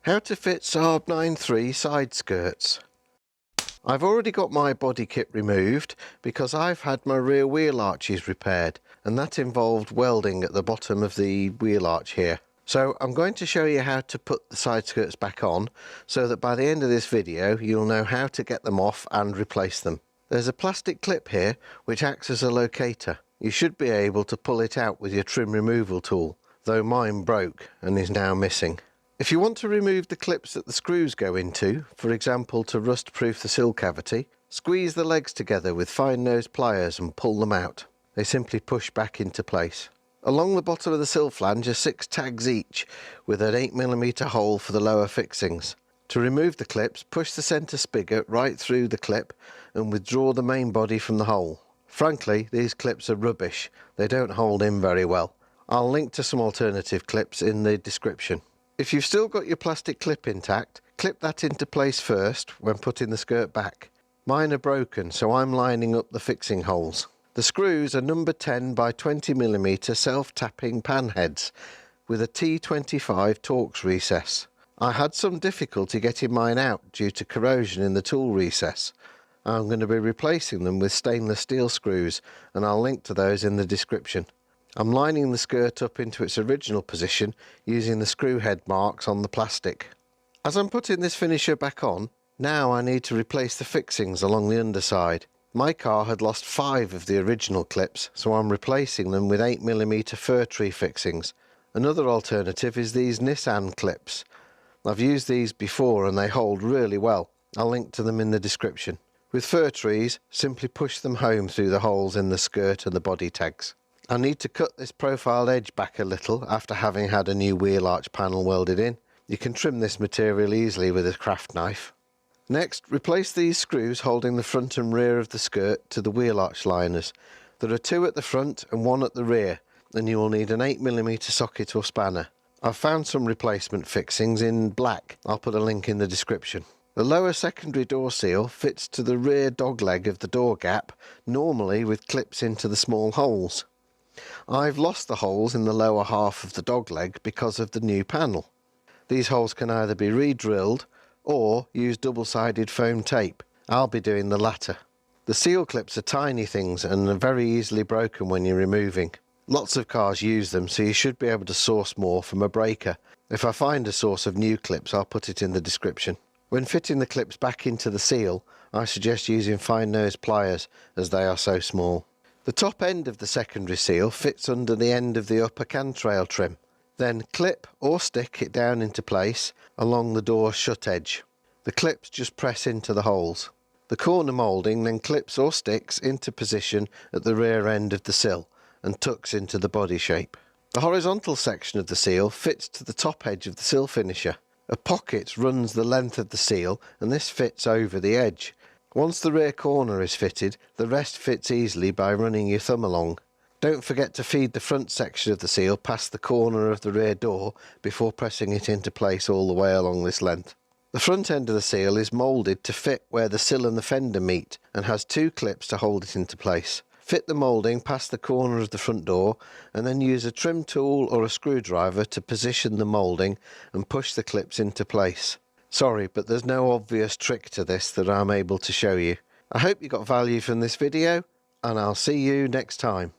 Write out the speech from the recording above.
How to fit Saab 9.3 side skirts. I've already got my body kit removed because I've had my rear wheel arches repaired, and that involved welding at the bottom of the wheel arch here. So I'm going to show you how to put the side skirts back on so that by the end of this video you'll know how to get them off and replace them. There's a plastic clip here which acts as a locator. You should be able to pull it out with your trim removal tool, though mine broke and is now missing. If you want to remove the clips that the screws go into, for example to rust-proof the sill cavity, squeeze the legs together with fine-nosed pliers and pull them out. They simply push back into place. Along the bottom of the sill flange are 6 tags each, with an 8mm hole for the lower fixings. To remove the clips, push the centre spigot right through the clip and withdraw the main body from the hole. Frankly, these clips are rubbish. They don't hold in very well. I'll link to some alternative clips in the description. If you've still got your plastic clip intact, clip that into place first when putting the skirt back. Mine are broken, so I'm lining up the fixing holes. The screws are number 10 by 20mm self-tapping pan heads with a T25 Torx recess. I had some difficulty getting mine out due to corrosion in the tool recess. I'm going to be replacing them with stainless steel screws, and I'll link to those in the description. I'm lining the skirt up into its original position using the screw head marks on the plastic. As I'm putting this finisher back on, now I need to replace the fixings along the underside. My car had lost 5 of the original clips, so I'm replacing them with 8mm fir tree fixings. Another alternative is these Nissan clips. I've used these before and they hold really well. I'll link to them in the description. With fir trees, simply push them home through the holes in the skirt and the body tags. I need to cut this profiled edge back a little after having had a new wheel arch panel welded in. You can trim this material easily with a craft knife. Next, replace these screws holding the front and rear of the skirt to the wheel arch liners. There are 2 at the front and 1 at the rear, and you will need an 8mm socket or spanner. I've found some replacement fixings in black. I'll put a link in the description. The lower secondary door seal fits to the rear dogleg of the door gap, normally with clips into the small holes. I've lost the holes in the lower half of the dogleg because of the new panel. These holes can either be re-drilled or use double-sided foam tape. I'll be doing the latter. The seal clips are tiny things and are very easily broken when you're removing. Lots of cars use them, so you should be able to source more from a breaker. If I find a source of new clips, I'll put it in the description. When fitting the clips back into the seal, I suggest using fine-nosed pliers as they are so small. The top end of the secondary seal fits under the end of the upper cantrail trim. Then clip or stick it down into place along the door shut edge. The clips just press into the holes. The corner moulding then clips or sticks into position at the rear end of the sill and tucks into the body shape. The horizontal section of the seal fits to the top edge of the sill finisher. A pocket runs the length of the seal and this fits over the edge. Once the rear corner is fitted, the rest fits easily by running your thumb along. Don't forget to feed the front section of the seal past the corner of the rear door before pressing it into place all the way along this length. The front end of the seal is moulded to fit where the sill and the fender meet and has 2 clips to hold it into place. Fit the moulding past the corner of the front door and then use a trim tool or a screwdriver to position the moulding and push the clips into place. Sorry, but there's no obvious trick to this that I'm able to show you. I hope you got value from this video, and I'll see you next time.